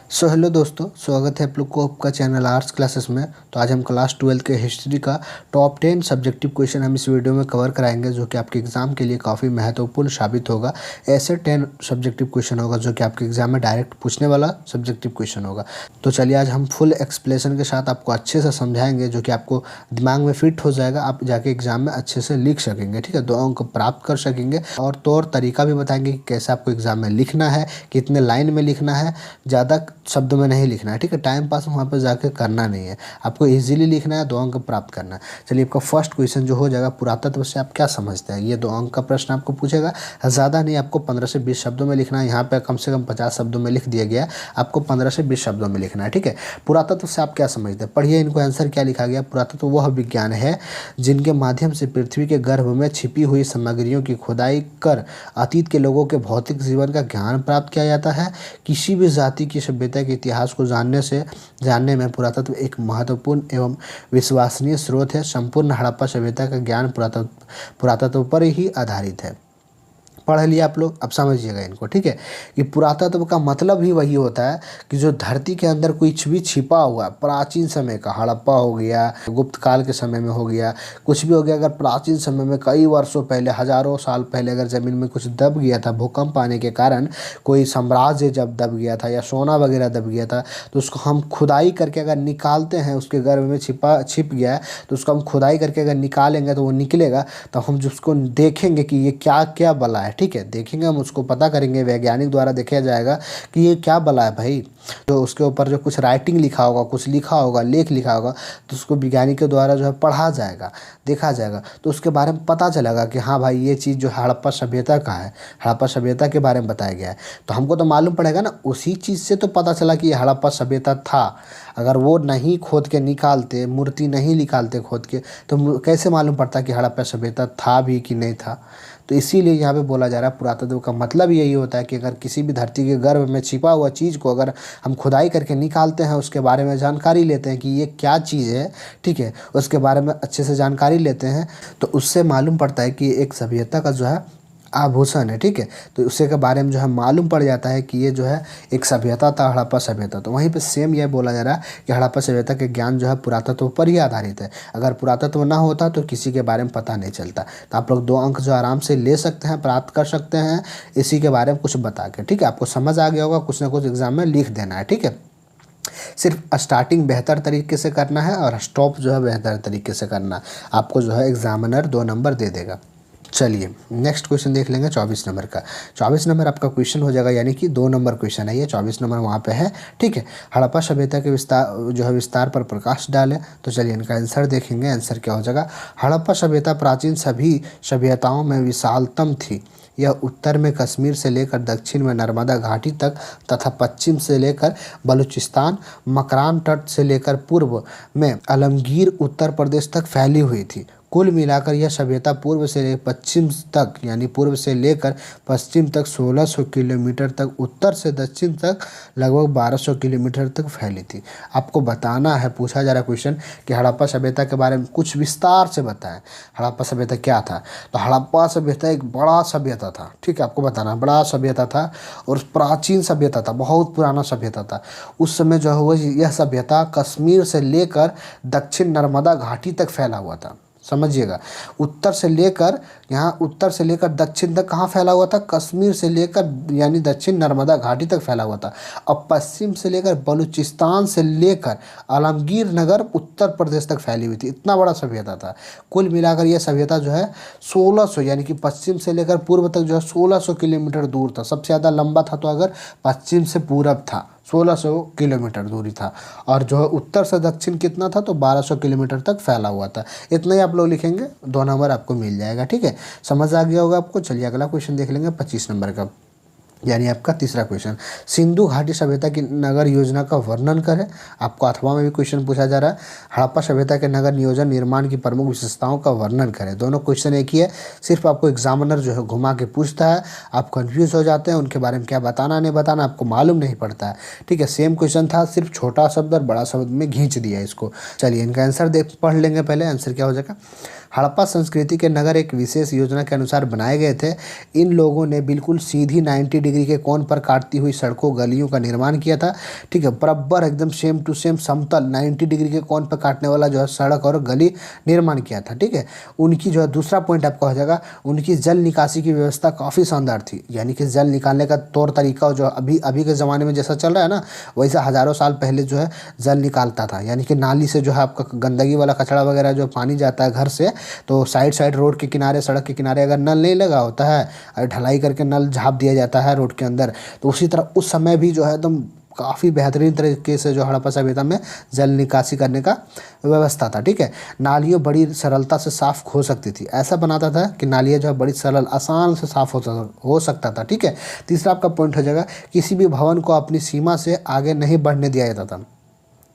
Hello दोस्तों, स्वागत है आप लोग को आपका चैनल आर्ट्स क्लासेस में। तो आज हम क्लास 12 के हिस्ट्री का टॉप 10 सब्जेक्टिव क्वेश्चन हम इस वीडियो में कवर कराएंगे, जो कि आपके एग्जाम के लिए काफ़ी महत्वपूर्ण साबित होगा। ऐसे 10 सब्जेक्टिव क्वेश्चन होगा जो कि आपके एग्जाम में डायरेक्ट पूछने वाला सब्जेक्टिव क्वेश्चन होगा। तो चलिए आज हम फुल एक्सप्लेनेशन के साथ आपको अच्छे से समझाएंगे, जो कि आपको दिमाग में फिट हो जाएगा, आप जाके एग्जाम में अच्छे से लिख सकेंगे। ठीक है, 2 अंक प्राप्त कर सकेंगे। और तौर तरीका भी बताएंगे कि कैसे आपको एग्जाम में लिखना है, कितने लाइन में लिखना है, ज़्यादा शब्दों में नहीं लिखना है। ठीक है, टाइम पास वहाँ पर जाकर करना नहीं है, आपको इजीली लिखना है, 2 अंक प्राप्त करना है। चलिए आपका फर्स्ट क्वेश्चन जो हो जाएगा, पुरातत्व से आप क्या समझते हैं। ये 2 अंक का प्रश्न आपको पूछेगा। ज़्यादा नहीं, आपको 15 से 20 शब्दों में लिखना है। यहाँ पे कम से कम 50 शब्दों में लिख दिया गया है, आपको 15 से 20 शब्दों में लिखना है। ठीक है, पुरातत्व से आप क्या समझते हैं, पढ़िए इनको। आंसर क्या लिखा गया, पुरातत्व वह विज्ञान है जिनके माध्यम से पृथ्वी के गर्भ में छिपी हुई सामग्रियों की खुदाई कर अतीत के लोगों के भौतिक जीवन का ज्ञान प्राप्त किया जाता है। किसी भी जाति की सभ्यता के इतिहास को जानने में पुरातत्व एक महत्वपूर्ण एवं विश्वसनीय स्रोत है। संपूर्ण हड़प्पा सभ्यता का ज्ञान पुरातत्व पर ही आधारित है। पढ़ लिया आप लोग, अब समझिएगा इनको। ठीक है, कि पुरातत्व का मतलब ही वही होता है कि जो धरती के अंदर कुछ भी छिपा हुआ, प्राचीन समय का, हड़प्पा हो गया, गुप्त काल के समय में हो गया, कुछ भी हो गया, अगर प्राचीन समय में कई वर्षों पहले, हजारों साल पहले अगर ज़मीन में कुछ दब गया था, भूकंप आने के कारण कोई साम्राज्य जब दब गया था या सोना वगैरह दब गया था, तो उसको हम खुदाई करके अगर निकालते हैं, उसके गर्भ में छिप गया है, तो उसको हम खुदाई करके अगर निकालेंगे तो वो निकलेगा। तो हम जिसको देखेंगे कि ये क्या क्या बला है। ठीक है, देखेंगे, हम उसको पता करेंगे, वैज्ञानिक द्वारा देखा जाएगा कि ये क्या बला है भाई। तो उसके ऊपर जो कुछ राइटिंग लिखा होगा, कुछ लिखा होगा, लेख लिखा होगा, तो उसको वैज्ञानिकों द्वारा जो है पढ़ा जाएगा, देखा जाएगा, तो उसके बारे में पता चलेगा कि हाँ भाई ये चीज़ जो हड़प्पा सभ्यता का है, हड़प्पा सभ्यता के बारे में बताया गया है। तो हमको तो मालूम पड़ेगा ना, उसी चीज़ से तो पता चला कि ये हड़प्पा सभ्यता था। अगर वो नहीं खोद के निकालते, मूर्ति नहीं निकालते खोद के, तो कैसे मालूम पड़ता कि हड़प्पा सभ्यता था भी कि नहीं था। तो इसीलिए यहाँ पे बोला जा रहा है, पुरातत्व का मतलब यही होता है कि अगर किसी भी धरती के गर्भ में छिपा हुआ चीज़ को अगर हम खुदाई करके निकालते हैं, उसके बारे में जानकारी लेते हैं कि ये क्या चीज़ है, ठीक है, उसके बारे में अच्छे से जानकारी लेते हैं, तो उससे मालूम पड़ता है कि एक सभ्यता का जो है आभूषण है। ठीक है, तो उसी के बारे में जो है मालूम पड़ जाता है कि ये जो है एक सभ्यता था, हड़प्पा सभ्यता। तो वहीं पे सेम यह बोला जा रहा है कि हड़प्पा सभ्यता के ज्ञान जो है पुरातत्व पर ही आधारित है। अगर पुरातत्व ना होता तो किसी के बारे में पता नहीं चलता। तो आप लोग 2 अंक जो आराम से ले सकते हैं, प्राप्त कर सकते हैं, इसी के बारे में कुछ बता के। ठीक है, आपको समझ आ गया होगा, कुछ ना कुछ एग्जाम में लिख देना है। ठीक है, सिर्फ स्टार्टिंग बेहतर तरीके से करना है और स्टॉप जो है बेहतर तरीके से करना है, आपको जो है एग्जामिनर 2 नंबर दे देगा। चलिए नेक्स्ट क्वेश्चन देख लेंगे, 24 नंबर का। 24 नंबर आपका क्वेश्चन हो जाएगा, यानी कि 2 नंबर क्वेश्चन है ये, 24 नंबर वहाँ पे है। ठीक है, हड़प्पा सभ्यता के विस्तार पर प्रकाश डालें। तो चलिए इनका आंसर देखेंगे। आंसर क्या हो जाएगा, हड़प्पा सभ्यता प्राचीन सभी सभ्यताओं में विशालतम थी। यह उत्तर में कश्मीर से लेकर दक्षिण में नर्मदा घाटी तक तथा पश्चिम से लेकर बलूचिस्तान, मकरान तट से लेकर पूर्व में आलमगीर उत्तर प्रदेश तक फैली हुई थी। कुल मिलाकर यह सभ्यता पूर्व से लेकर पश्चिम तक, यानी पूर्व से लेकर पश्चिम तक 1600 किलोमीटर तक, उत्तर से दक्षिण तक लगभग 1200 किलोमीटर तक फैली थी। आपको बताना है, पूछा जा रहा क्वेश्चन कि हड़प्पा सभ्यता के बारे में कुछ विस्तार से बताएं। हड़प्पा सभ्यता क्या था, तो हड़प्पा सभ्यता एक बड़ा सभ्यता था। ठीक है, आपको बताना, बड़ा सभ्यता था और प्राचीन सभ्यता था, बहुत पुराना सभ्यता था। उस समय जो है यह सभ्यता कश्मीर से लेकर दक्षिण नर्मदा घाटी तक फैला हुआ था। समझिएगा, उत्तर से लेकर दक्षिण तक कहाँ फैला हुआ था, कश्मीर से लेकर यानी दक्षिण नर्मदा घाटी तक फैला हुआ था। अब पश्चिम से लेकर बलूचिस्तान से लेकर आलमगीर नगर उत्तर प्रदेश तक फैली हुई थी। इतना बड़ा सभ्यता था। कुल मिलाकर यह सभ्यता जो है 1600, यानी कि पश्चिम से लेकर पूर्व तक जो है 1600 किलोमीटर दूर था। सबसे ज़्यादा लंबा था तो अगर पश्चिम से पूरब था, 1600 किलोमीटर दूरी था, और जो है उत्तर से दक्षिण कितना था, तो 1200 किलोमीटर तक फैला हुआ था। इतना ही आप लोग लिखेंगे, 2 नंबर आपको मिल जाएगा। ठीक है, समझ आ गया होगा आपको। चलिए अगला क्वेश्चन देख लेंगे, 25 नंबर का, यानी आपका तीसरा क्वेश्चन। सिंधु घाटी सभ्यता की नगर योजना का वर्णन करें। आपको अथवा में भी क्वेश्चन पूछा जा रहा है, हड़प्पा सभ्यता के नगर नियोजन निर्माण की प्रमुख विशेषताओं का वर्णन करें। दोनों क्वेश्चन एक ही है, सिर्फ आपको एग्जामिनर जो है घुमा के पूछता है, आप कंफ्यूज हो जाते हैं, उनके बारे में क्या बताना नहीं बताना आपको मालूम नहीं पड़ता है। ठीक है, सेम क्वेश्चन था, सिर्फ छोटा शब्द और बड़ा शब्द में खींच दिया इसको। चलिए इनका आंसर पढ़ लेंगे पहले। आंसर क्या हो जाएगा, हड़प्पा संस्कृति के नगर एक विशेष योजना के अनुसार बनाए गए थे। इन लोगों ने बिल्कुल सीधी 90 डिग्री के कोण पर काटती हुई सड़कों गलियों का निर्माण किया था। ठीक है, बराबर एकदम सेम टू सेम समतल 90 डिग्री के कोण पर काटने वाला जो है सड़क और गली निर्माण किया था। ठीक है, उनकी जो है दूसरा पॉइंट आपका हो जाएगा, उनकी जल निकासी की व्यवस्था काफ़ी शानदार थी। यानी कि जल निकालने का तौर तरीका जो अभी के ज़माने में जैसा चल रहा है ना, वैसे हज़ारों साल पहले जो है जल निकालता था। यानी कि नाली से जो है आपका गंदगी वाला कचरा वगैरह जो पानी जाता है घर से, तो साइड रोड के किनारे, सड़क के किनारे अगर नल नहीं लगा होता है और ढलाई करके नल झाँप दिया जाता है रोड के अंदर, तो उसी तरह उस समय भी जो है एकदम काफ़ी बेहतरीन तरीके से जो हड़प्पा सभ्यता में जल निकासी करने का व्यवस्था था। ठीक है, नालियाँ बड़ी सरलता से साफ़ हो सकती थी। ऐसा बनाता था कि नालियाँ जो है बड़ी सरल आसान से साफ़ हो सकता था। ठीक है, तीसरा आपका पॉइंट हो जाएगा, किसी भी भवन को अपनी सीमा से आगे नहीं बढ़ने दिया जाता था।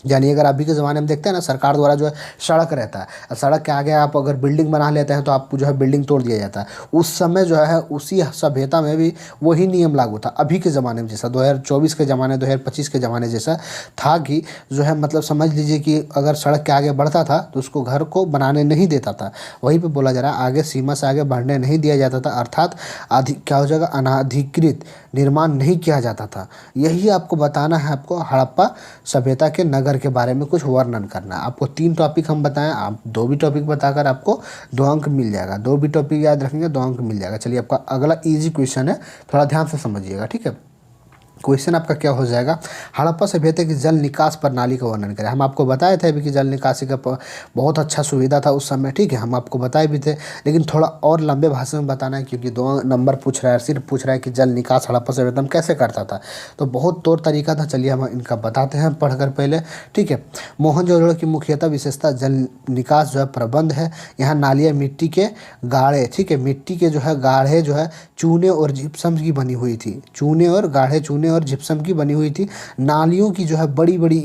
यानी अगर अभी के ज़माने में देखते हैं ना, सरकार द्वारा जो है सड़क रहता है और सड़क के आगे आप अगर बिल्डिंग बना लेते हैं तो आपको जो है बिल्डिंग तोड़ दिया जाता है। उस समय जो है उसी सभ्यता में भी वही नियम लागू था। अभी के ज़माने में जैसा 2024 के ज़माने 2025 के ज़माने जैसा था कि जो है मतलब समझ लीजिए कि अगर सड़क के आगे बढ़ता था तो उसको घर को बनाने नहीं देता था। वहीं पर बोला जा रहा है आगे सीमा से आगे बढ़ने नहीं दिया जाता था, अर्थात क्या हो जाएगा, अनाधिकृत निर्माण नहीं किया जाता था। यही आपको बताना है, आपको हड़प्पा सभ्यता के नगर के बारे में कुछ वर्णन करना है। आपको 3 टॉपिक हम बताएं, आप 2 भी टॉपिक बताकर आपको 2 अंक मिल जाएगा। 2 भी टॉपिक याद रखेंगे 2 अंक मिल जाएगा। चलिए, आपका अगला इजी क्वेश्चन है, थोड़ा ध्यान से समझिएगा। ठीक है, क्वेश्चन आपका क्या हो जाएगा, हड़प्पा सभ्यता की जल निकास प्रणाली का वर्णन करें। हम आपको बताए थे अभी कि जल निकासी का बहुत अच्छा सुविधा था उस समय। ठीक है, हम आपको बताए भी थे, लेकिन थोड़ा और लंबे भाषण में बताना है क्योंकि 2 नंबर पूछ रहा है, सिर्फ पूछ रहा है कि जल निकास हड़प्पा सभ्यता में कैसे करता था। तो बहुत तौर तरीका था। चलिए हम इनका बताते हैं पढ़कर पहले। ठीक है, मोहनजोदड़ो की मुख्यतः विशेषता जल निकास जो है प्रबंध है। यहाँ नालियाँ मिट्टी के गाढ़े, ठीक है, मिट्टी के जो है गाढ़े जो है चूने और जिप्सम की बनी हुई थी। चूने और जिप्सम की बनी हुई थी। नालियों की जो है बड़ी बड़ी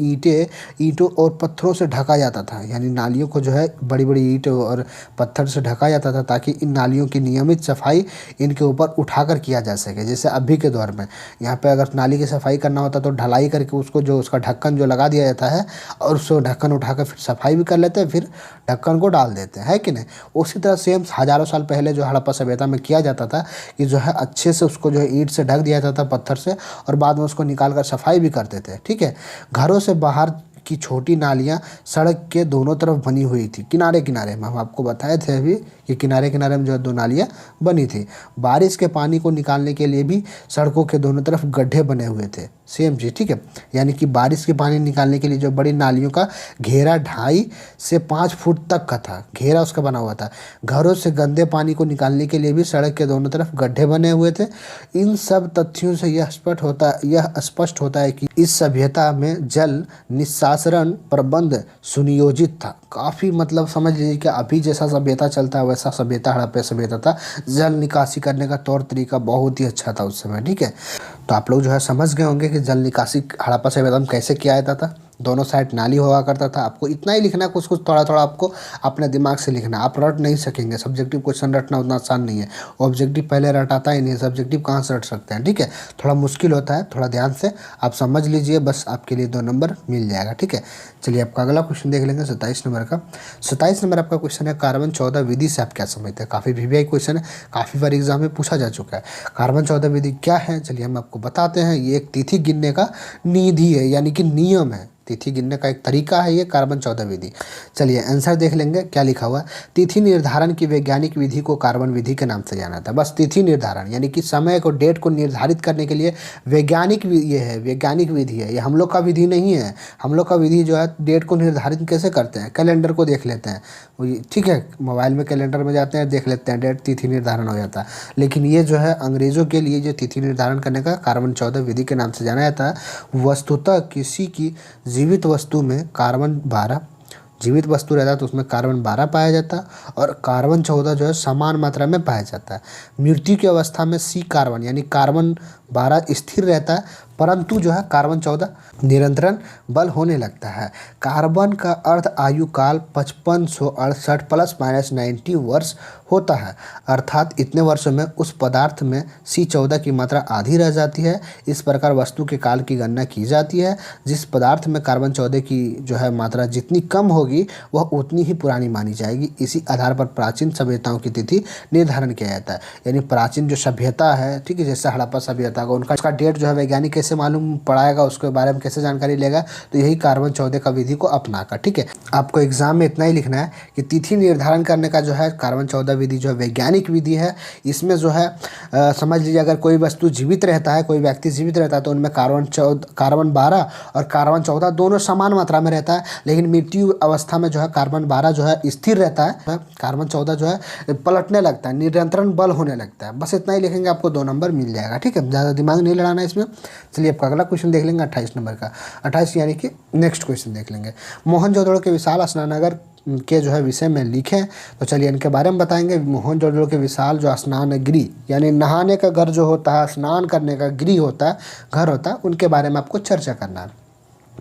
ईंटों और पत्थरों से ढका जाता था। यानी नालियों को जो है बड़ी बड़ी ईंटों और पत्थर से ढका जाता था ताकि इन नालियों की नियमित सफाई इनके ऊपर उठाकर किया जा सके। जैसे अभी के दौर में यहाँ पे अगर नाली की सफाई करना होता तो ढलाई करके उसको जो उसका ढक्कन जो लगा दिया जाता है और उसको ढक्कन उठाकर फिर सफाई भी कर लेते हैं, फिर ढक्कन को डाल देते हैं, है कि नहीं। उसी तरह सेम हज़ारों साल पहले जो हड़प्पा सभ्यता में किया जाता था कि जो है अच्छे से उसको जो है ईंट से ढक दिया जाता था, पत्थर से, और बाद में उसको निकाल कर सफाई भी करते थे। ठीक है, घरों से बाहर की छोटी नालियाँ सड़क के दोनों तरफ बनी हुई थी, किनारे किनारे में। हम आपको बताए थे अभी कि किनारे किनारे में जो है 2 नालियाँ बनी थी। बारिश के पानी को निकालने के लिए भी सड़कों के दोनों तरफ गड्ढे बने हुए थे, सेम चीज़। ठीक है, यानी कि बारिश के पानी निकालने के लिए जो बड़ी नालियों का घेरा 2.5 से 5 फुट तक का था, घेरा उसका बना हुआ था। घरों से गंदे पानी को निकालने के लिए भी सड़क के दोनों तरफ गड्ढे बने हुए थे। इन सब तथ्यों से यह स्पष्ट होता है कि इस सभ्यता में जल निस्सारण प्रबंध सुनियोजित था। काफ़ी मतलब समझ लीजिए कि अभी जैसा सभ्यता चलता है वैसा सभ्यता हड़प्पा सभ्यता था। जल निकासी करने का तौर तरीका बहुत ही अच्छा था उस समय। ठीक है, तो आप लोग जो है समझ गए होंगे कि जल निकासी हड़प्पा सभ्यता में कैसे किया जाता था। दोनों साइड नाली हुआ करता था। आपको इतना ही लिखना है, कुछ कुछ थोड़ा थोड़ा आपको अपने दिमाग से लिखना है। आप रट नहीं सकेंगे, सब्जेक्टिव क्वेश्चन रटना उतना आसान नहीं है। ऑब्जेक्टिव पहले रटाता ही नहीं, सब्जेक्टिव कहाँ से रट सकते हैं। ठीक है, थोड़ा मुश्किल होता है, थोड़ा ध्यान से आप समझ लीजिए, बस आपके लिए 2 नंबर मिल जाएगा। ठीक है, चलिए आपका अगला क्वेश्चन देख लेंगे 27 नंबर का। 27 नंबर आपका क्वेश्चन है, कार्बन 14 विधि से आप क्या समझते हैं। काफ़ी वीवीआई क्वेश्चन है, काफ़ी बार एग्जाम में पूछा जा चुका है। कार्बन 14 विधि क्या है, चलिए हम आपको बताते हैं। ये एक तिथि गिनने का निधि है, यानी कि नियम है। तिथि गिनने का एक तरीका है ये कार्बन 14 विधि। चलिए आंसर देख लेंगे क्या लिखा हुआ है। तिथि निर्धारण की वैज्ञानिक विधि को कार्बन विधि के नाम से जाना जाता है। बस तिथि निर्धारण यानी कि समय को, डेट को निर्धारित करने के लिए वैज्ञानिक वैज्ञानिक विधि है। ये हम लोग का विधि नहीं है। हम लोग का विधि जो है डेट को निर्धारित कैसे करते हैं, कैलेंडर को देख लेते हैं। ठीक है, मोबाइल में कैलेंडर में जाते हैं, देख लेते हैं डेट, तिथि निर्धारण हो जाता है। लेकिन ये जो है अंग्रेजों के लिए जो तिथि निर्धारण करने का कार्बन 14 विधि के नाम से जाना जाता है। वस्तुतः किसी की जीवित वस्तु में कार्बन 12, जीवित वस्तु रहता है तो उसमें कार्बन 12 पाया जाता है और कार्बन 14 जो है समान मात्रा में पाया जाता है। मृत्यु की अवस्था में C कार्बन यानी कार्बन 12 स्थिर रहता है, परंतु जो है कार्बन 14 निरंतरण बल होने लगता है। कार्बन का अर्ध आयु काल 5568 प्लस माइनस 90 वर्ष होता है, अर्थात इतने वर्षों में उस पदार्थ में C14 की मात्रा आधी रह जाती है। इस प्रकार वस्तु के काल की गणना की जाती है। जिस पदार्थ में कार्बन 14 की जो है मात्रा जितनी कम होगी वह उतनी ही पुरानी मानी जाएगी। इसी आधार पर प्राचीन सभ्यताओं की तिथि निर्धारण किया जाता है। यानी प्राचीन जो सभ्यता है, ठीक है, जैसे हड़प्पा सभ्यता का उसका डेट जो है वैज्ञानिक कैसे मालूम पड़ाएगा, उसके बारे में कैसे जानकारी लेगा, तो यही कार्बन 14 का विधि को अपनाकर। ठीक है, आपको एग्जाम में इतना ही लिखना है कि तिथि निर्धारण करने का जो है कार्बन 14 विधि जो है वैज्ञानिक विधि है। इसमें जो है समझ लीजिए अगर कोई वस्तु जीवित रहता है, कोई व्यक्ति जीवित रहता है, तो उनमें कार्बन 12 और कार्बन 14 दोनों समान मात्रा में रहता है। लेकिन मृत्यु अवस्था में जो है कार्बन 12 जो है स्थिर रहता है, कार्बन 14 जो है पलटने लगता है, निरंतरण बल होने लगता है। बस इतना ही लिखेंगे, आपको 2 नंबर मिल जाएगा। ठीक है, ज़्यादा दिमाग नहीं लड़ाना इसमें। चलिए आपका अगला क्वेश्चन देख लेंगे 28 नंबर का। 28 यानी कि नेक्स्ट क्वेश्चन देख लेंगे। मोहनजोदड़ो के विशाल स्नानागार के जो है विषय में लिखें। तो चलिए इनके बारे में बताएंगे। मोहनजोदड़ो के विशाल जो स्नान गृह यानी नहाने का घर जो होता है, स्नान करने का गृह होता है, घर होता है, उनके बारे में आपको चर्चा करना है।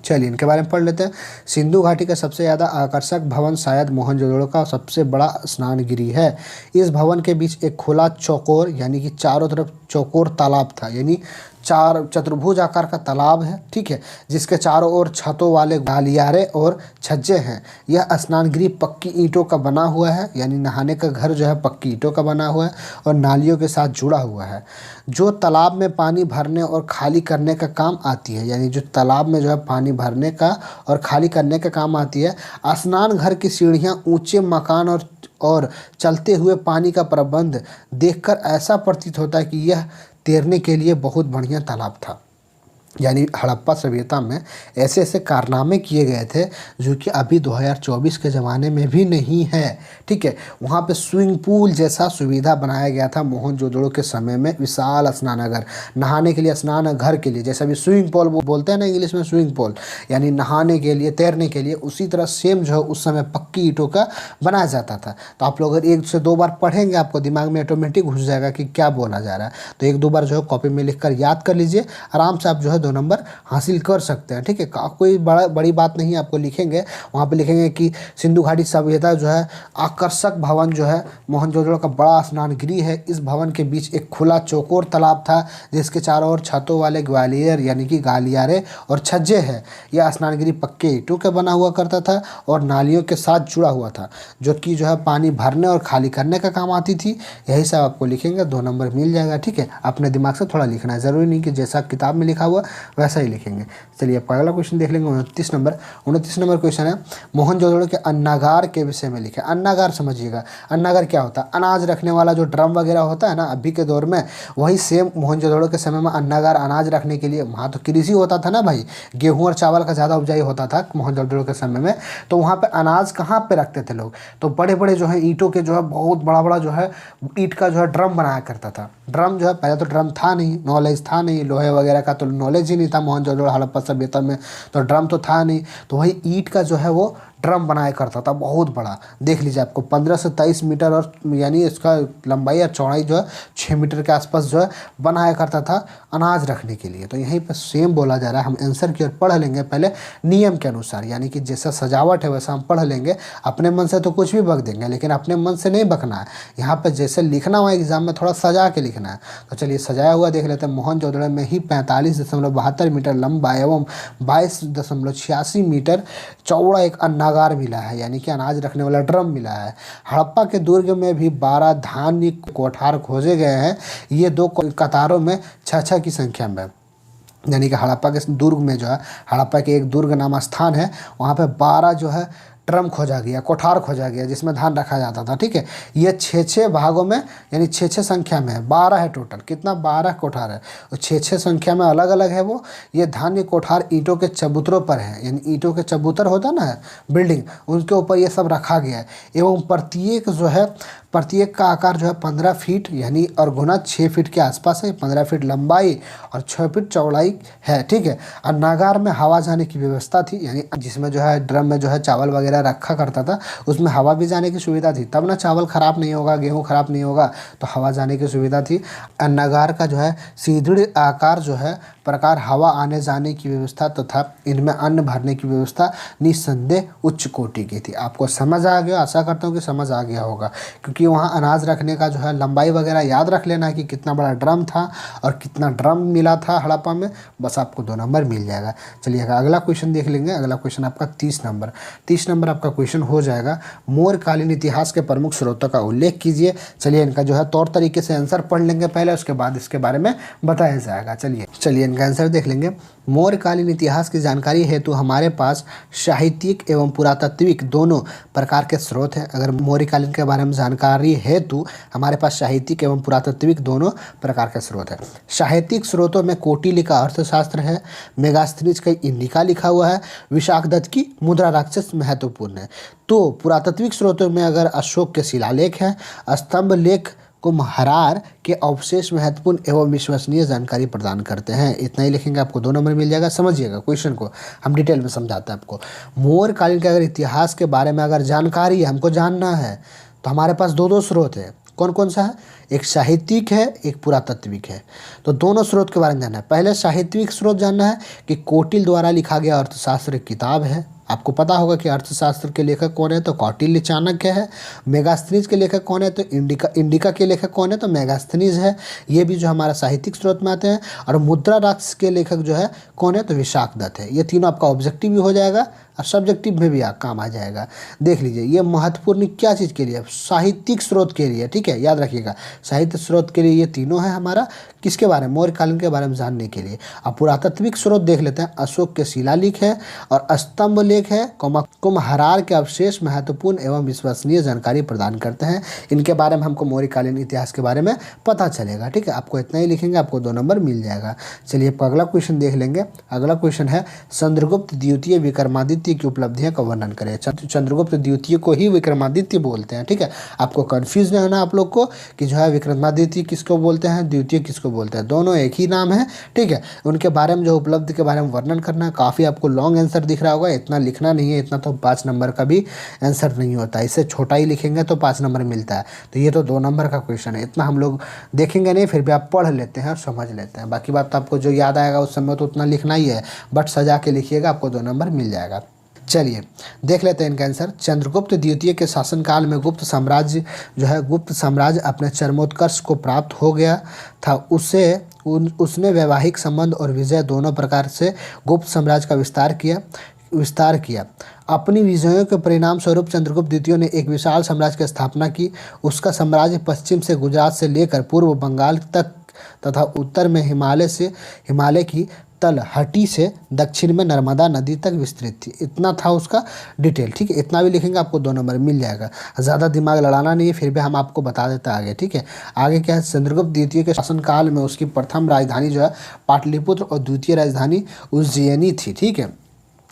चलिए इनके बारे में पढ़ लेते हैं। सिंधु घाटी का सबसे ज़्यादा आकर्षक भवन शायद मोहनजोदड़ो का सबसे बड़ा स्नान गृह है। इस भवन के बीच एक खुला चौकोर यानी कि चारों तरफ चौकोर तालाब था, यानी 4 चतुर्भुज आकार का तालाब है। ठीक है, जिसके चारों ओर छतों वाले गलियारे और छज्जे हैं। यह स्नान गृह पक्की ईंटों का बना हुआ है, यानी नहाने का घर जो है पक्की ईंटों का बना हुआ है और नालियों के साथ जुड़ा हुआ है, जो तालाब में पानी भरने और खाली करने का काम आती है। यानी जो तालाब में जो है पानी भरने का और खाली करने का काम आती है। स्नान घर की सीढ़ियाँ, ऊंचे मकान और चलते हुए पानी का प्रबंध देखकर ऐसा प्रतीत होता है कि यह तैरने के लिए बहुत बढ़िया तालाब था। यानी हड़प्पा सभ्यता में ऐसे ऐसे कारनामे किए गए थे जो कि अभी 2024 के ज़माने में भी नहीं है। ठीक है, वहाँ पे स्विमिंग पूल जैसा सुविधा बनाया गया था मोहनजोदड़ो के समय में। विशाल स्नानागार, नहाने के लिए स्नान घर के लिए, जैसा भी स्विमिंग पूल बोलते हैं ना इंग्लिश में, स्विमिंग पूल यानी नहाने के लिए, तैरने के लिए, उसी तरह सेम जो है उस समय पक्की ईंटों का बनाया जाता था। तो आप लोग अगर 1 से 2 बार पढ़ेंगे आपको दिमाग में ऑटोमेटिक घुस जाएगा कि क्या बोला जा रहा है। तो 1-2 बार जो है कॉपी में लिख कर याद कर लीजिए, आराम से आप जो है 2 नंबर हासिल कर सकते हैं। ठीक है, कोई बड़ी बात नहीं है। आपको लिखेंगे, वहाँ पे लिखेंगे कि सिंधु घाटी सभ्यता जो है आकर्षक भवन जो है मोहनजोदड़ो का बड़ा स्नान गृह है। इस भवन के बीच एक खुला चौकोर तालाब था, जिसके चारों ओर छतों वाले ग्वालियर यानी कि गालियारे और छज्जे हैं। यह स्नान गृह पक्के ईंटों का बना हुआ करता था और नालियों के साथ जुड़ा हुआ था, जो कि जो है पानी भरने और खाली करने का काम आती थी। यही सब आपको लिखेंगे, 2 नंबर मिल जाएगा। ठीक है, अपने दिमाग से थोड़ा लिखना है, ज़रूरी नहीं कि जैसा किताब में लिखा हुआ वैसा ही लिखेंगे। चलिए अब अगला क्वेश्चन देख लेंगे। 29 नंबर क्वेश्चन है, मोहनजोदड़ो के अन्नागार के विषय में लिखे। अन्नागार समझिएगा, अन्नागार क्या होता है? अनाज रखने वाला जो ड्रम वगैरह होता है ना अभी के दौर में, वही सेम मोहनजोदड़ो के समय में अन्नागार, अनाज रखने के लिए। वहाँ तो कृषि होता था ना भाई, गेहूँ और चावल का ज़्यादा उपजाई होता था मोहनजोदड़ो के समय में। तो वहाँ पर अनाज कहाँ पर रखते थे लोग? तो बड़े बड़े जो है ईंटों के जो है बहुत बड़ा जो है ईंट का जो है ड्रम बनाया करता था। ड्रम जो है पहले तो ड्रम था नहीं, नॉलेज था नहीं, लोहे वगैरह का तो नॉलेज ही नहीं था मोहनजोदड़ो हड़प्पा सभ्यता में, तो ड्रम तो था नहीं। तो वही ईंट का जो है वो ड्रम बनाया करता था, बहुत बड़ा। देख लीजिए आपको 15 से 23 मीटर और यानी इसका लंबाई और चौड़ाई जो है 6 मीटर के आसपास जो है बनाया करता था अनाज रखने के लिए। तो यहीं पर सेम बोला जा रहा है। हम आंसर की ओर पढ़ लेंगे पहले नियम के अनुसार, यानी कि जैसा सजावट है वैसा हम पढ़ लेंगे। अपने मन से तो कुछ भी बक देंगे, लेकिन अपने मन से नहीं बकना है। यहाँ पर जैसे लिखना हुआ एग्जाम में थोड़ा सजा के लिखना है। तो चलिए सजाया हुआ देख लेते हैं। मोहनजोदड़ो में ही 45.72 मीटर लंबा एवं 22.86 मीटर चौड़ा एक अन्नागार मिला है, यानी कि अनाज रखने वाला ड्रम मिला है। हड़प्पा के दुर्ग में भी 12 धान्य कोठार खोजे गए हैं। ये 2 कतारों में 6-6 की संख्या में, यानी कि हड़प्पा के दुर्ग में जो है, हड़प्पा के एक दुर्ग नाम स्थान है, वहाँ पे 12 जो है ड्रम खोजा गया, कोठार खोजा गया, जिसमें धान रखा जाता था। ठीक है, ये 6-6 भागों में यानी 6-6 संख्या में है, 12 है टोटल। कितना? 12 कोठार है, और 6-6 संख्या में अलग अलग है वो। ये धान्य कोठार ईंटों के चबूतरों पर है, यानी ईंटों के चबूतर होता ना है बिल्डिंग, उनके ऊपर ये सब रखा गया है। एवं प्रत्येक जो है प्रत्येक का आकार जो है 15 फीट यानी और गुना 6 फीट के आसपास है। 15 फीट लंबाई और 6 फीट चौड़ाई है, ठीक है। और नागार में हवा जाने की व्यवस्था थी, यानी जिसमें जो है ड्रम में जो है चावल वगैरह रखा करता था, उसमें हवा भी जाने की सुविधा थी, तब ना चावल खराब नहीं होगा, गेहूँ खराब नहीं होगा, तो हवा जाने की सुविधा थी। नगार का जो है सीढ़ी आकार जो है प्रकार हवा आने जाने की व्यवस्था तथा इनमें अन्न भरने की व्यवस्था निस्संदेह उच्च कोटि की थी। आपको समझ आ गया, आशा करता हूँ कि समझ आ गया होगा, क्योंकि वहाँ अनाज रखने का जो है लंबाई वगैरह याद रख लेना कि कितना बड़ा ड्रम था और कितना ड्रम मिला था हड़प्पा में, बस आपको 2 नंबर मिल जाएगा। चलिए अगला क्वेश्चन देख लेंगे। अगला क्वेश्चन आपका 30 नंबर आपका क्वेश्चन हो जाएगा। मौर्यकालीन इतिहास के प्रमुख स्रोतों का उल्लेख कीजिए। चलिए इनका जो है तौर तरीके से आंसर पढ़ लेंगे पहले, उसके बाद इसके बारे में बताया जाएगा। चलिए इनका आंसर देख लेंगे। मौर्यकालीन इतिहास की जानकारी हेतु हमारे पास साहित्यिक एवं पुरातात्विक दोनों प्रकार के स्रोत हैं। अगर मौर्यकालीन के बारे में जानकारी हेतु हमारे पास साहित्यिक एवं पुरातात्विक दोनों प्रकार के स्रोत हैं। साहित्यिक स्रोतों में कौटिल्य का अर्थशास्त्र है, मेगास्थनीज का इंडिका लिखा हुआ है, विशाखदत्त की मुद्रा राक्षस महत्वपूर्ण है। तो पुरातात्विक स्रोतों में अगर अशोक के शिलालेख है, स्तंभ लेख कुम्हारार के अवशेष महत्वपूर्ण एवं विश्वसनीय जानकारी प्रदान करते हैं। इतना ही लिखेंगे, आपको 2 नंबर मिल जाएगा। समझिएगा क्वेश्चन को, हम डिटेल में समझाते हैं आपको। मौर्यकालीन के अगर इतिहास के बारे में अगर जानकारी हमको जानना है तो हमारे पास 2 स्रोत है। कौन कौन सा है? एक साहित्यिक है, एक पुरातात्विक है। तो दोनों स्रोत के बारे में जानना है। पहले साहित्यिक स्रोत जानना है कि कौटिल्य द्वारा लिखा गया अर्थशास्त्र किताब है। आपको पता होगा कि अर्थशास्त्र के लेखक कौन है, तो कौटिल्य चाणक्य है। मेगास्थनीज के लेखक कौन है, तो इंडिका के लेखक कौन है, तो मेगास्थनीज है। ये भी जो हमारा साहित्यिक स्रोत में आते हैं। और मुद्रा राक्षस के लेखक जो है कौन है, तो विशाखदत्त है। ये तीनों आपका ऑब्जेक्टिव भी हो जाएगा और सब्जेक्टिव में भी काम आ जाएगा। देख लीजिए, ये महत्वपूर्ण क्या चीज़ के लिए? साहित्यिक स्रोत के लिए, ठीक है, याद रखिएगा। साहित्य स्रोत के लिए ये तीनों है हमारा, किसके बारे में? मौर्यकालीन के बारे में जानने के लिए। अब पुरातात्विक स्रोत देख लेते हैं। अशोक के शिलालेख है और स्तंभ लेख है, कुम्हारार के अवशेष महत्वपूर्ण एवं विश्वसनीय जानकारी प्रदान करते हैं। इनके बारे में हमको मौर्यकालीन इतिहास के बारे में पता चलेगा, ठीक है। आपको इतना ही लिखेंगे, आपको 2 नंबर मिल जाएगा। चलिए अगला क्वेश्चन देख लेंगे। अगला क्वेश्चन है चंद्रगुप्त द्वितीय विक्रमादित्य की उपलब्धियों का वर्णन करें। चंद्रगुप्त द्वितीय को ही विक्रमादित्य बोलते हैं, ठीक है। आपको कंफ्यूज नहीं होना आप लोग को कि जो है विक्रमादित्य किसको बोलते हैं, द्वितीय किसको बोलते हैं, दोनों एक ही नाम है, ठीक है। उनके बारे में जो उपलब्धि के बारे में वर्णन करना, काफ़ी आपको लॉन्ग आंसर दिख रहा होगा, इतना लिखना नहीं है, इतना तो 5 नंबर का भी आंसर नहीं होता। इससे छोटा ही लिखेंगे तो 5 नंबर मिलता है। तो ये तो 2 नंबर का क्वेश्चन है, इतना हम लोग देखेंगे नहीं, फिर भी आप पढ़ लेते हैं और समझ लेते हैं। बाकी बात तो आपको जो याद आएगा उस समय तो उतना लिखना ही है, बट सजा के लिखिएगा, आपको 2 नंबर मिल जाएगा। चलिए देख लेते हैं इनका आंसर। चंद्रगुप्त द्वितीय के शासनकाल में गुप्त साम्राज्य जो है, गुप्त साम्राज्य अपने चरमोत्कर्ष को प्राप्त हो गया था। उसने वैवाहिक संबंध और विजय दोनों प्रकार से गुप्त साम्राज्य का विस्तार किया। अपनी विजयों के परिणाम स्वरूप चंद्रगुप्त द्वितीय ने एक विशाल साम्राज्य की स्थापना की। उसका साम्राज्य पश्चिम से गुजरात से लेकर पूर्व बंगाल तक तथा उत्तर में हिमालय की तलहटी से दक्षिण में नर्मदा नदी तक विस्तृत थी। इतना था उसका डिटेल, ठीक है। इतना भी लिखेंगे, आपको 2 नंबर मिल जाएगा। ज़्यादा दिमाग लड़ाना नहीं है, फिर भी हम आपको बता देते आगे, ठीक है। आगे क्या है, चंद्रगुप्त द्वितीय के शासनकाल में उसकी प्रथम राजधानी जो है पाटलिपुत्र और द्वितीय राजधानी उज्जैनी थी, ठीक है।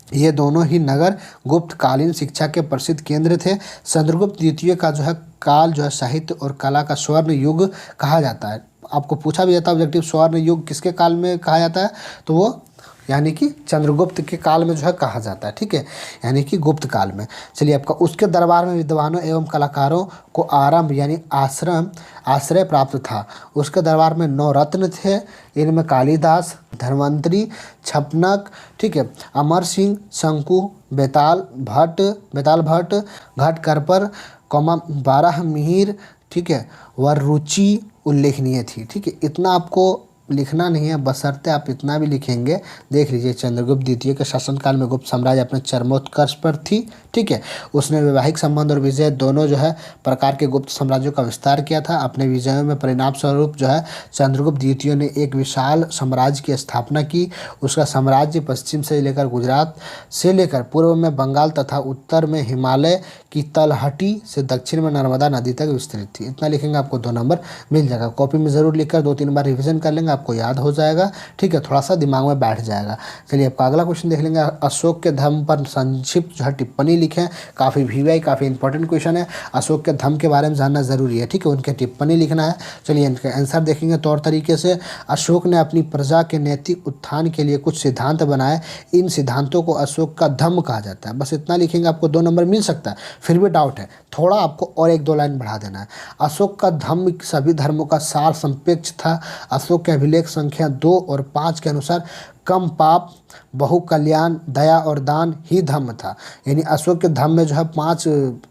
ये दोनों ही नगर गुप्तकालीन शिक्षा के प्रसिद्ध केंद्र थे। चंद्रगुप्त द्वितीय का जो है काल जो है साहित्य और कला का स्वर्ण युग कहा जाता है। आपको पूछा भी जाता है ऑब्जेक्टिव, स्वर्ण युग किसके काल में कहा जाता है, तो वो यानी कि चंद्रगुप्त के काल में जो है कहा जाता है, ठीक है, यानी कि गुप्त काल में। चलिए आपका उसके दरबार में विद्वानों एवं कलाकारों को आरंभ यानी आश्रय प्राप्त था। उसके दरबार में 9 रत्न थे, इनमें कालिदास, धन्वंतरी, छपनक, ठीक है, अमर सिंह, शंकु, बेताल भट्ट, घटकरपर, 12 मिहिर, ठीक है, वररुचि उल्लेखनीय थी, ठीक है। इतना आपको लिखना नहीं है, बशर्ते आप इतना भी लिखेंगे। देख लीजिए, चंद्रगुप्त द्वितीय के शासनकाल में गुप्त साम्राज्य अपने चरमोत्कर्ष पर थी, ठीक है। उसने वैवाहिक संबंध और विजय दोनों जो है प्रकार के गुप्त साम्राज्यों का विस्तार किया था। अपने विजयों में परिणाम स्वरूप जो है चंद्रगुप्त द्वितीय ने एक विशाल साम्राज्य की स्थापना की। उसका साम्राज्य पश्चिम से लेकर गुजरात से लेकर पूर्व में बंगाल तथा उत्तर में हिमालय की तलहटी से दक्षिण में नर्मदा नदी तक विस्तृत थी। इतना लिखेंगे, आपको 2 नंबर मिल जाएगा। कॉपी में ज़रूर लिखकर 2-3 बार रिविजन कर लेंगे, आपको याद हो जाएगा, ठीक है, थोड़ा सा दिमाग में बैठ जाएगा। चलिए आपका अगला क्वेश्चन देख लेंगे। अशोक के धर्म पर संक्षिप्त जो है टिप्पणी लिखें। काफ़ी वीवाई काफ़ी इंपॉर्टेंट क्वेश्चन है, अशोक के धर्म के बारे में जानना ज़रूरी है, ठीक है, उनके टिप्पणी लिखना है। चलिए इनका आंसर देखेंगे तौर तरीके से। अशोक ने अपनी प्रजा के नैतिक उत्थान के लिए कुछ सिद्धांत बनाए, इन सिद्धांतों को अशोक का धम्म कहा जाता है। बस इतना लिखेंगे, आपको 2 नंबर मिल सकता है। फिर भी डाउट है, थोड़ा आपको और 1-2 लाइन बढ़ा देना है। अशोक का धम्म सभी धर्मों का सार संपेक्ष था। अशोक के अभिलेख संख्या 2 और 5 के अनुसार कम पाप, बहु कल्याण, दया और दान ही धम्म था। यानी अशोक के धम्म में जो है 5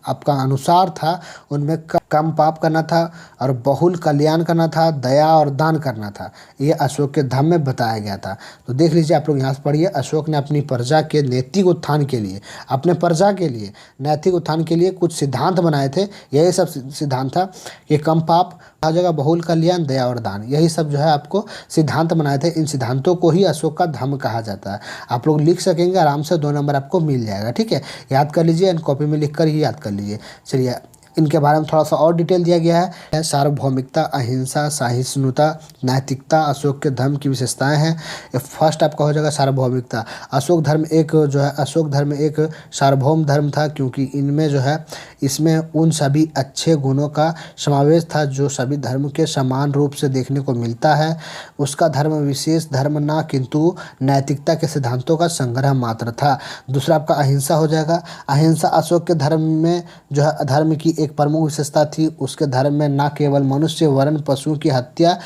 आपका अनुसार था, उनमें कम पाप करना था और बहुल कल्याण करना था, दया और दान करना था। ये अशोक के धम्म में बताया गया था। तो देख लीजिए आप लोग यहाँ से पढ़िए। अशोक ने अपनी प्रजा के नैतिक उत्थान के लिए, अपने प्रजा के लिए नैतिक उत्थान के लिए कुछ सिद्धांत बनाए थे। यही सब सिद्धांत था कि कम पाप, हर जगह बहुल कल्याण, दया और दान, यही सब जो है आपको सिद्धांत बनाए थे। इन सिद्धांतों को ही अशोक का धम्म कहा जाता है। आप लोग लिख सकेंगे आराम से, 2 नंबर आपको मिल जाएगा, ठीक है। याद कर लीजिए, इन कॉपी में लिख कर ही याद कर लीजिए। चलिए इनके बारे में थोड़ा सा और डिटेल दिया गया है। सार्वभौमिकता, अहिंसा, सहिष्णुता, नैतिकता अशोक के धर्म की विशेषताएं हैं। फर्स्ट आपका हो जाएगा सार्वभौमिकता। अशोक धर्म एक सार्वभौम धर्म था, क्योंकि इनमें जो है इसमें उन सभी अच्छे गुणों का समावेश था जो सभी धर्म के समान रूप से देखने को मिलता है। उसका धर्म विशेष धर्म ना, किंतु नैतिकता के सिद्धांतों का संग्रह मात्र था। दूसरा आपका अहिंसा हो जाएगा। अहिंसा अशोक के धर्म में जो है धर्म की एक प्रमुख विशेषता थी। उसके धर्म में न केवल मनुष्य वरन पशुओं की हत्या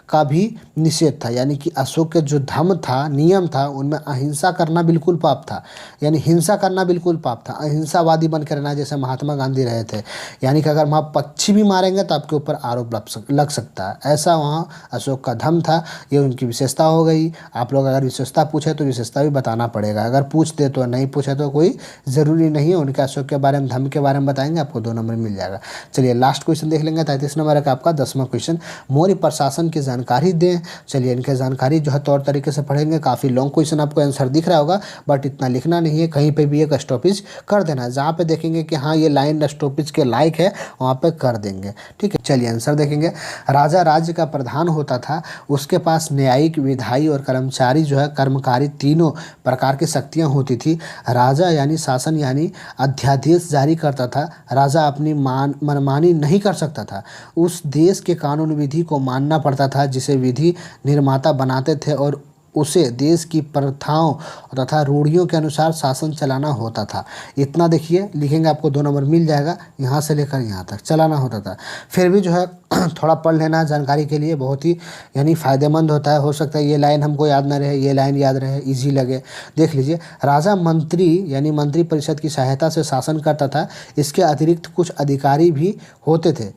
का भी निषेध था। यानी कि अशोक के जो धर्म था, नियम था, उनमें अहिंसा करना बिल्कुल पाप था। यानी हिंसा करना बिल्कुल पाप था। अहिंसावादी बन के रहना, जैसे महात्मा गांधी रहे थे। यानी कि अगर वहाँ पक्षी भी मारेंगे तो आपके ऊपर आरोप लग सकता है। ऐसा वहाँ अशोक का धर्म था। ये उनकी विशेषता हो गई। आप लोग अगर विशेषता पूछे तो विशेषता भी बताना पड़ेगा। अगर पूछ दे तो, नहीं पूछे तो कोई ज़रूरी नहीं है। उनके अशोक के बारे में, धर्म के बारे में बताएंगे, आपको 2 नंबर मिल जाएगा। चलिए लास्ट क्वेश्चन देख लेंगे। 33 नंबर का आपका 10वां क्वेश्चन। मौर्य प्रशासन की जानकारी दें। चलिए इनके जानकारी जो है तौर तरीके से पढ़ेंगे। काफ़ी लॉन्ग क्वेश्चन, आपको आंसर दिख रहा होगा, बट इतना लिखना नहीं है। कहीं पे भी एक स्टॉपेज कर देना है। जहाँ पे देखेंगे कि हाँ ये लाइन स्टॉपेज के लायक है, वहाँ पे कर देंगे, ठीक है। चलिए आंसर देखेंगे। राजा राज्य का प्रधान होता था। उसके पास न्यायिक, विधायी और कर्मचारी जो है कर्मकारी, तीनों प्रकार की शक्तियाँ होती थी। राजा यानी शासन यानी अध्यादेश जारी करता था। राजा अपनी मनमानी नहीं कर सकता था। उस देश के कानून विधि को मानना पड़ता था जिसे विधि निर्माता बनाते थे, और उसे देश की प्रथाओं तथा रूढ़ियों के अनुसार शासन चलाना होता था। इतना देखिए लिखेंगे, आपको 2 नंबर मिल जाएगा। यहाँ से लेकर यहाँ तक चलाना होता था। फिर भी जो है थोड़ा पढ़ लेना जानकारी के लिए, बहुत ही यानी फ़ायदेमंद होता है। हो सकता है ये लाइन हमको याद ना रहे, ये लाइन याद रहे, इजी लगे। देख लीजिए, राजा मंत्री यानी मंत्री परिषद की सहायता से शासन करता था। इसके अतिरिक्त कुछ अधिकारी भी होते थे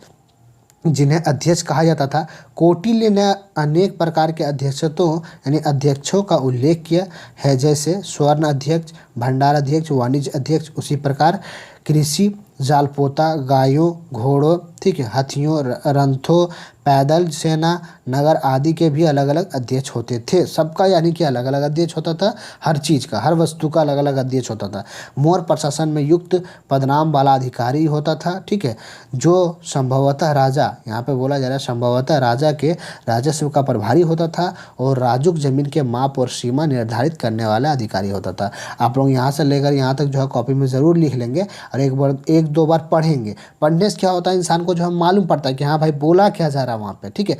जिन्हें अध्यक्ष कहा जाता था। कौटिल्य ने अनेक प्रकार के अध्यक्षों का उल्लेख किया है, जैसे स्वर्ण अध्यक्ष, भंडार अध्यक्ष, वाणिज्य अध्यक्ष। उसी प्रकार कृषि, जालपोता, गायों, घोड़ों, ठीक है, हाथियों, रंथों, पैदल सेना, नगर आदि के भी अलग अलग अध्यक्ष होते थे। सबका यानी कि अलग अलग अध्यक्ष होता था। हर चीज़ का, हर वस्तु का अलग अलग अध्यक्ष होता था। मौर्य प्रशासन में युक्त पदनाम वाला अधिकारी होता था, ठीक है, जो संभवतः राजा, यहाँ पे बोला जा रहा है संभवतः राजा के राजस्व का प्रभारी होता था, और राजुक जमीन के माप और सीमा निर्धारित करने वाला अधिकारी होता था। आप लोग यहाँ से लेकर यहाँ तक जो है कॉपी में ज़रूर लिख लेंगे और एक दो बार पढ़ेंगे। पढ़ने से क्या होता है, इंसान को जो है मालूम पड़ता है कि हाँ भाई बोला क्या जा रहा है वहाँ पे, ठीक है।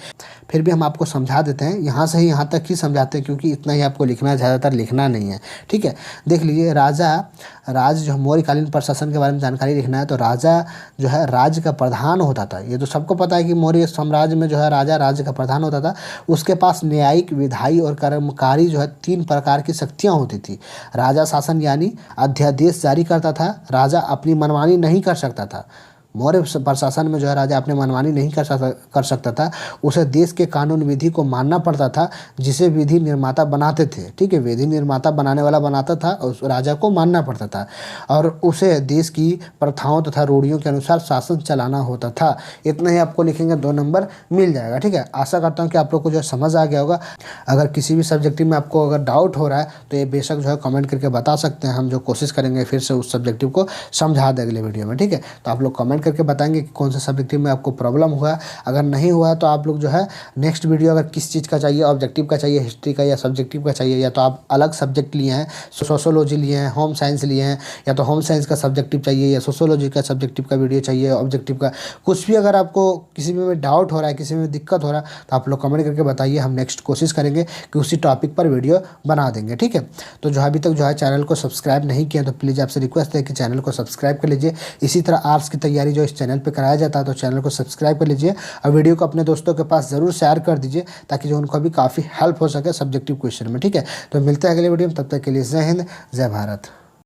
फिर भी हम आपको समझा देते हैं, यहाँ से ही यहाँ तक ही समझाते हैं, क्योंकि इतना ही आपको लिखना है, ज़्यादातर लिखना नहीं है, ठीक है। देख लीजिए, राज्य जो मौर्यकालीन प्रशासन के बारे में जानकारी लिखना है, तो राजा जो है राज्य का प्रधान होता था। ये तो सबको पता है कि मौर्य साम्राज्य में जो है राजा राज्य का प्रधान होता था। उसके पास न्यायिक, विधायी और कर्मकारी जो है 3 प्रकार की शक्तियाँ होती थी। राजा शासन यानी अध्यादेश जारी करता था। राजा अपनी मनमानी नहीं कर सकता था। मौर्य प्रशासन में जो है राजा अपने मनमानी नहीं कर सकता था। उसे देश के कानून विधि को मानना पड़ता था, जिसे विधि निर्माता बनाते थे, ठीक है। विधि निर्माता बनाने वाला बनाता था, उस राजा को मानना पड़ता था, और उसे देश की प्रथाओं तथा रूढ़ियों के अनुसार शासन चलाना होता था। इतना ही आपको लिखेंगे, 2 नंबर मिल जाएगा, ठीक है। आशा करता हूँ कि आप लोग को जो समझ आ गया होगा। अगर किसी भी सब्जेक्टिव में आपको अगर डाउट हो रहा है तो ये बेशक जो है कमेंट करके बता सकते हैं। हम जो कोशिश करेंगे फिर से उस सब्जेक्टिव को समझा दें अगले वीडियो में, ठीक है। तो आप लोग कमेंट करके बताएंगे कि कौन सा सब्जेक्टिव में आपको प्रॉब्लम हुआ। अगर नहीं हुआ तो आप लोग जो है नेक्स्ट वीडियो अगर किस चीज़ का चाहिए, ऑब्जेक्टिव का चाहिए, हिस्ट्री का या सब्जेक्टिव का चाहिए, या तो आप अलग सब्जेक्ट लिए हैं, सोशोलॉजी लिए हैं, होम साइंस लिए हैं, या तो होम साइंस का सब्जेक्टिव चाहिए या सोशोलॉजी का सब्जेक्टिव का वीडियो चाहिए, ऑब्जेक्टिव का कुछ भी अगर आपको किसी में डाउट हो रहा है, किसी में दिक्कत हो रहा है, तो आप लोग कमेंट करके बताइए। हम नेक्स्ट कोशिश करेंगे कि उसी टॉपिक पर वीडियो बना देंगे, ठीक है। तो जो अभी तक जो है चैनल को सब्सक्राइब नहीं किया तो प्लीज़ आपसे रिक्वेस्ट है कि चैनल को सब्सक्राइब कर लीजिए। इसी तरह आर्ट्स की तैयारी जो इस चैनल पे कराया जाता है, तो चैनल को सब्सक्राइब कर लीजिए और वीडियो को अपने दोस्तों के पास ज़रूर शेयर कर दीजिए ताकि जो उनको भी काफ़ी हेल्प हो सके सब्जेक्टिव क्वेश्चन में, ठीक है। तो मिलते हैं अगले वीडियो में, तब तक के लिए जय हिंद, जय भारत।